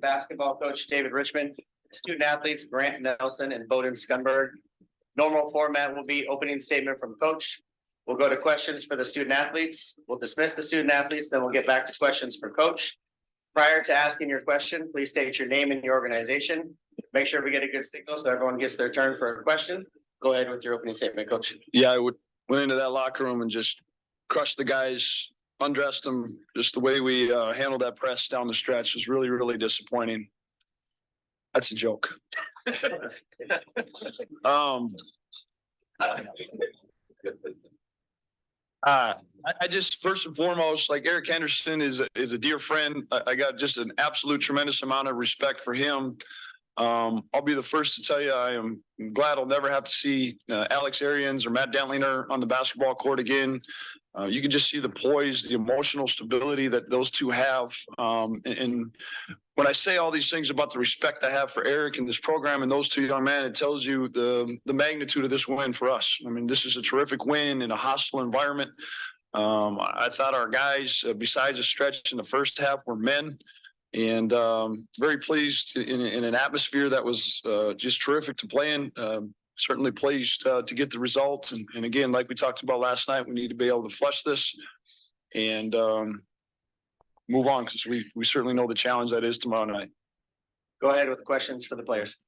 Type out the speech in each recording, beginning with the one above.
basketball coach David Richmond, student athletes Grant Nelson and Bowden Scunberg. Normal format will be opening statement from coach. We'll go to questions for the student athletes. We'll dismiss the student athletes, then we'll get back to questions for coach. Prior to asking your question, please state your name and your organization. Make sure we get a good signal so everyone gets their turn for a question. Go ahead with your opening statement, coach. Yeah, I went into that locker room and just crushed the guys, undressed them. Just the way we handled that press down the stretch was really, really disappointing. That's a joke. I just, first and foremost, like Eric Henderson is a dear friend. I got just an absolute tremendous amount of respect for him. I'll be the first to tell you, I am glad I'll never have to see Alex Arians or Matt Dentlinger on the basketball court again. You can just see the poise, the emotional stability that those two have. And when I say all these things about the respect I have for Eric and this program and those two young men, it tells you the magnitude of this win for us. I mean, this is a terrific win in a hostile environment. I thought our guys, besides a stretch in the first half, were men. And very pleased in an atmosphere that was just terrific to play in. Certainly pleased to get the results. And again, like we talked about last night, we need to be able to flush this and move on, because we certainly know the challenge that is tomorrow night. Go ahead with questions for the players.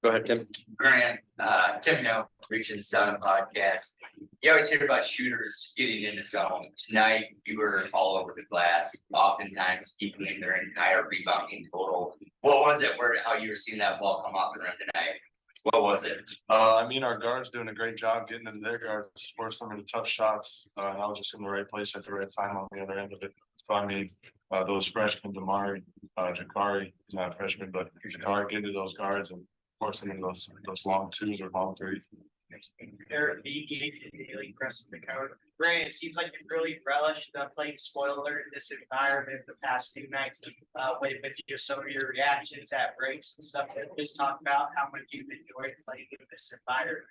Go ahead, Tim. Grant, Tim, reaching the Sun podcast. You always hear about shooters getting in the zone. Tonight, you were all over the glass, oftentimes equaling their entire rebounding total. What was it? How you were seeing that ball come off the rim tonight? What was it? I mean, our guards doing a great job getting into their guards, force them into tough shots. I was just in the right place at the right time on the other end of it. So I mean, those freshmen, Damari, Jakari, not freshman, but Jakari, get into those guards and force them into those long twos or long threes. Eric B really impressive the coach. Grant, it seems like you really relished playing spoiler in this environment the past few nights. With just some of your reactions at breaks and stuff. Just talk about how much you've enjoyed playing in this environment.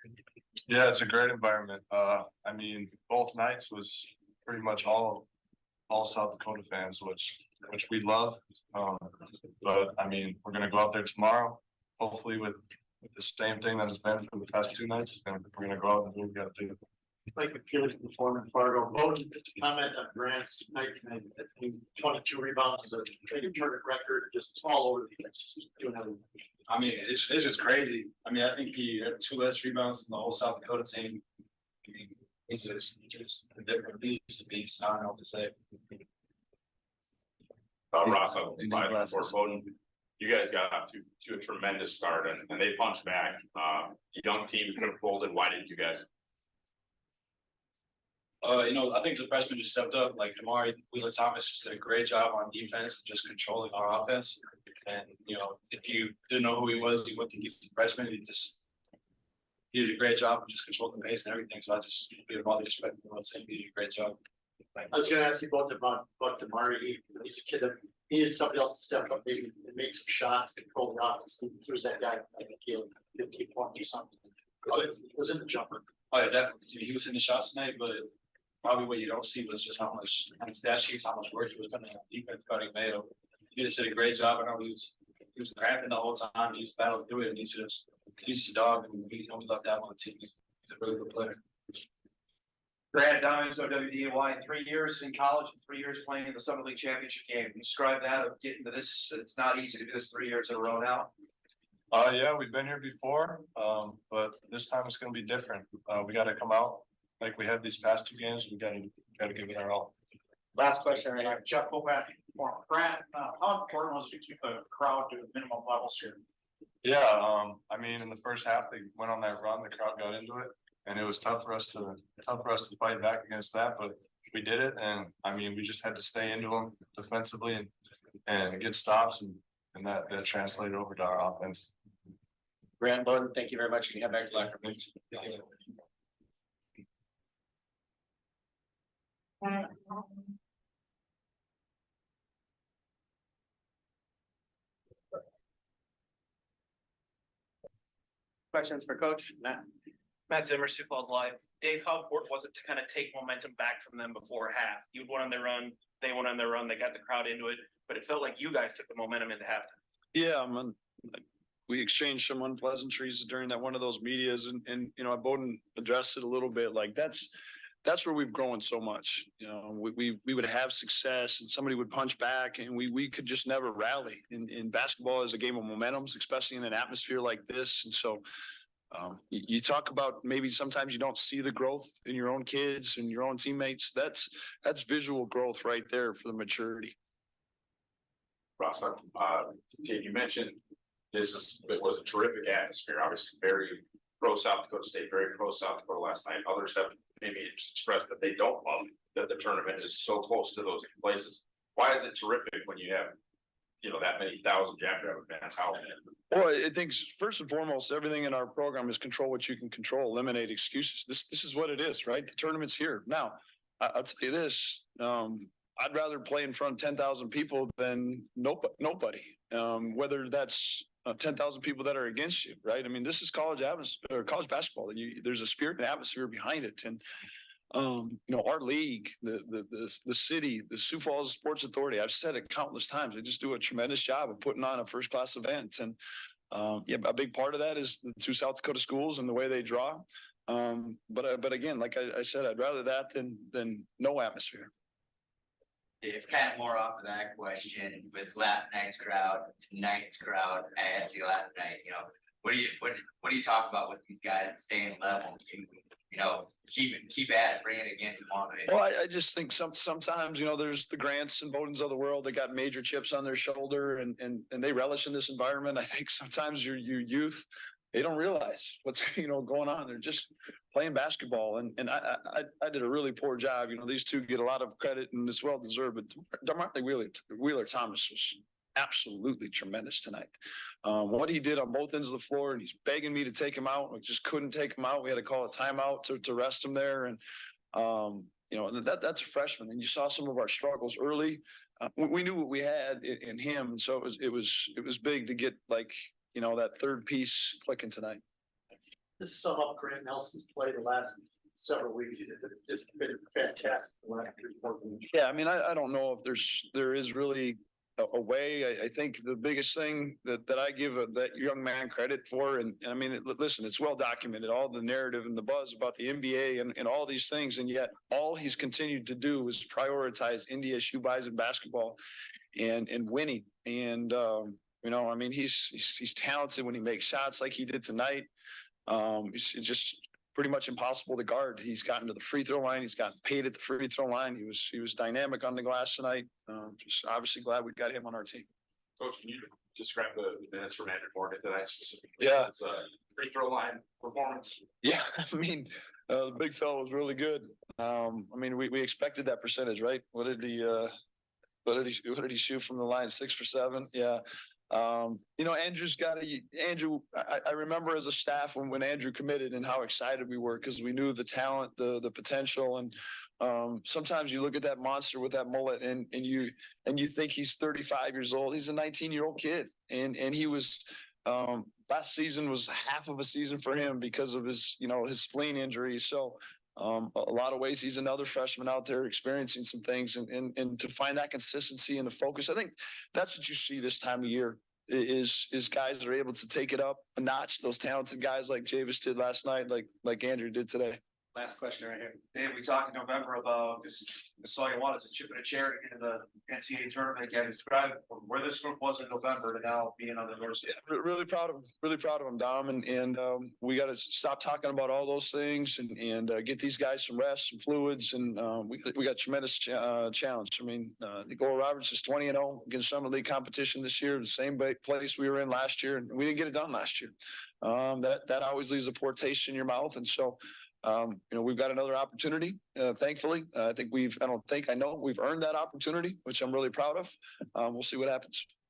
Yeah, it's a great environment. I mean, both nights was pretty much all South Dakota fans, which we love. But I mean, we're gonna go out there tomorrow, hopefully with the same thing that has been for the past two nights, and we're gonna go out and do what we gotta do. Like a purely performance Fargo. Bowden, just a comment on Grant's night tonight. I think 22 rebounds is a tournament record, just all over the place. Just doing everything. I mean, it's just crazy. I mean, I think he had 2 less rebounds in the whole South Dakota team. I mean, it's just a different beast. I don't know what to say. Ross, five for Bowden. You guys got off to a tremendous start, and they punched back. Young team could have folded. Why didn't you guys? I think the freshmen just stepped up. Like Damari Wheeler Thomas just did a great job on defense, just controlling our offense. And if you didn't know who he was, you wouldn't think he's a freshman. He did a great job of just controlling the pace and everything. So I just give him all the respect in the world, saying he did a great job. I was going to ask you both about Damari. He's a kid that needed somebody else to step up, maybe and make some shots, control the offense. He was that guy. I think he'll keep wanting to do something. It was in the jumper. Oh yeah, definitely. He was in the shots tonight, but probably what you don't see was just how much stat sheets, how much work he was putting on defense. Mayo, he just did a great job. I know he was cramping the whole time. He was battling through it, and he's a dog, and we love that on the team. He's a really good player. Grant Diamonds, OWDY, 3 years in college and 3 years playing in the Summer League Championship game. Describe that of getting to this. It's not easy to do this 3 years in a row now. Yeah, we've been here before, but this time it's going to be different. We got to come out like we had these past 2 games. We got to give it our all. Last question right here. Jeff, go back. Grant, how important was it to keep the crowd to minimum levels here? Yeah, I mean, in the first half, they went on that run. The crowd got into it, and it was tough for us to fight back against that. But we did it, and I mean, we just had to stay into them defensively and get stops, and that translated over to our offense. Grant, Bowden, thank you very much. You can head back to the locker room. Questions for Coach? Matt Zimmer, Sioux Falls Live. Dave, how important was it to kind of take momentum back from them before half? You went on their run, they went on their run, they got the crowd into it. but it felt like you guys took the momentum into halftime. Yeah, we exchanged some unpleasantries during that one of those medias and, you know, Bowden addressed it a little bit, like that's where we've grown so much. You know, we would have success and somebody would punch back and we could just never rally. In basketball is a game of momentums, especially in an atmosphere like this. And so you talk about maybe sometimes you don't see the growth in your own kids and your own teammates. That's visual growth right there for the maturity. Ross, Jay, you mentioned it was a terrific atmosphere, obviously very pro South Dakota State, very pro South Dakota last night. Others have maybe expressed that they don't love that the tournament is so close to those places. Why is it terrific when you have, you know, that many thousand Jackrabbit fans? How? Well, I think first and foremost, everything in our program is control what you can control, eliminate excuses. This is what it is, right? The tournament's here. Now, I'll tell you this, I'd rather play in front of 10,000 people than nobody, whether that's 10,000 people that are against you, right? I mean, this is college atmosphere or college basketball. There's a spirit and atmosphere behind it. And, you know, our league, the city, the Sioux Falls Sports Authority, I've said it countless times. They just do a tremendous job of putting on a first class event. And, yeah, a big part of that is the two South Dakota schools and the way they draw. But again, like I said, I'd rather that than no atmosphere. If kind of more off of that question, with last night's crowd, tonight's crowd, I asked you last night, you know, what do you talk about with these guys staying level? You know, keep at it, bring it again tomorrow night. Well, I just think sometimes, you know, there's the Grants and Bowdens of the world that got major chips on their shoulder and they relish in this environment. I think sometimes your youth, they don't realize what's, you know, going on. They're just playing basketball. And I did a really poor job. You know, these two get a lot of credit and it's well deserved, but DeMarley Wheeler Thomas was absolutely tremendous tonight. What he did on both ends of the floor, and he's begging me to take him out. We just couldn't take him out. We had to call a timeout to rest him there. And, you know, that's a freshman. And you saw some of our struggles early. We knew what we had in him. And so it was big to get, like, you know, that third piece clicking tonight. To sum up Grant Nelson's play the last several weeks, he's just been fantastic. Yeah, I mean, I don't know if there is really a way. I think the biggest thing that I give that young man credit for, and I mean, listen, it's well documented, all the narrative and the buzz about the NBA and all these things, and yet all he's continued to do is prioritize NDSU Bison basketball and winning. And you know, I mean, he's talented when he makes shots like he did tonight. It's just pretty much impossible to guard. He's gotten to the free throw line. He's gotten paid at the free throw line. He was dynamic on the glass tonight. Just obviously glad we got him on our team. Coach, can you describe the minutes from Andrew Morgan tonight specifically? Yeah. His free throw line performance. Yeah, I mean, the big fella was really good. I mean, we expected that percentage, right? What did he shoot from the line? 6 for 7. Yeah. You know, Andrew, I remember as a staff when Andrew committed and how excited we were because we knew the talent, the potential. And sometimes you look at that monster with that mullet and you think he's 35 years old. He's a 19-year-old kid. And he was, last season was half of a season for him because of his spleen injury. So a lot of ways he's another freshman out there experiencing some things and to find that consistency and the focus. I think that's what you see this time of year is guys are able to take it up a notch. Those talented guys like Javis did last night, like Andrew did today. Last question right here. Dave, we talked in November about this all you want is a chip and a chair to get into the NCAA tournament again. Describe where this group was in November to now being on the north side. Really proud of him, Dom. And we got to stop talking about all those things and get these guys some rest, some fluids. And we got tremendous challenge. I mean, Nicole Roberts is 20-0 against summer league competition this year, the same place we were in last year. And we didn't get it done last year. That always leaves a poor taste in your mouth. And so, you know, we've got another opportunity. Thankfully, I know we've earned that opportunity, which I'm really proud of. We'll see what happens.